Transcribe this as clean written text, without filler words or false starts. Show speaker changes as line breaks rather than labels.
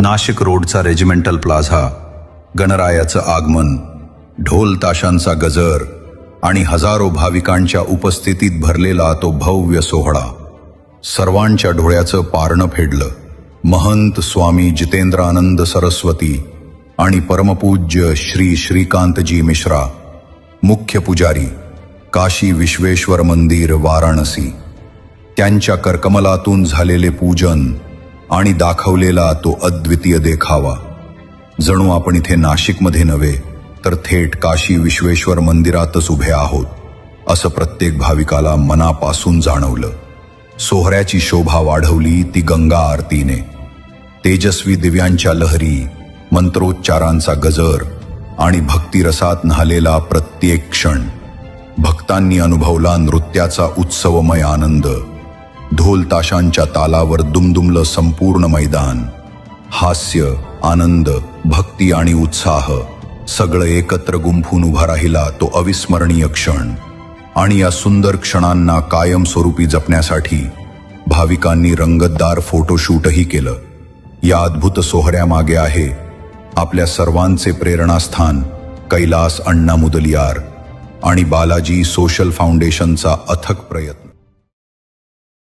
Nashik रोडचा regimental plaza, गणरायाचं आगमन, ढोल ताशांचा गजर आणि हजारो भाविकांच्या उपस्थितीत भरलेला तो भव्य सोहळा सर्वांच्या डोळ्याचं पारणं फेडलं. महंत स्वामी जितेंद्रानंद सरस्वती आणि परमपूज्य श्री श्रीकांतजी मिश्रा, मुख्य पुजारी, काशी विश्वेश्वर मंदिर, वाराणसी, त्यांच्या करकमलातून झालेले पूजन आणि दाखवलेला तो अद्वितीय देखावा जणू आपण इथे नाशिकमध्ये नव्हे तर थेट काशी विश्वेश्वर मंदिरातच उभे आहोत असं प्रत्येक भाविकाला मनापासून जाणवलं. सोहळ्याची शोभा वाढवली ती गंगा आरतीने. तेजस्वी दिव्यांच्या लहरी, मंत्रोच्चारांचा गजर आणि भक्तिरसात न्हालेला प्रत्येक क्षण. भक्तांनी अनुभवला नृत्याचा उत्सवमय आनंद. ढोल ताशांच्या तालावर दुमदुमलं संपूर्ण मैदान. हास्य, आनंद, भक्ती आणि उत्साह सगळं एकत्र गुंफून उभा राहिला तो अविस्मरणीय क्षण. आणि या सुंदर क्षणांना कायमस्वरूपी जपण्यासाठी भाविकांनी रंगतदार फोटोशूटही केलं. या अद्भुत सोहळ्यामागे आहे आपल्या सर्वांचे प्रेरणास्थान कैलास अण्णा मुदलियार आणि बालाजी सोशल फाउंडेशनचा अथक प्रयत्न.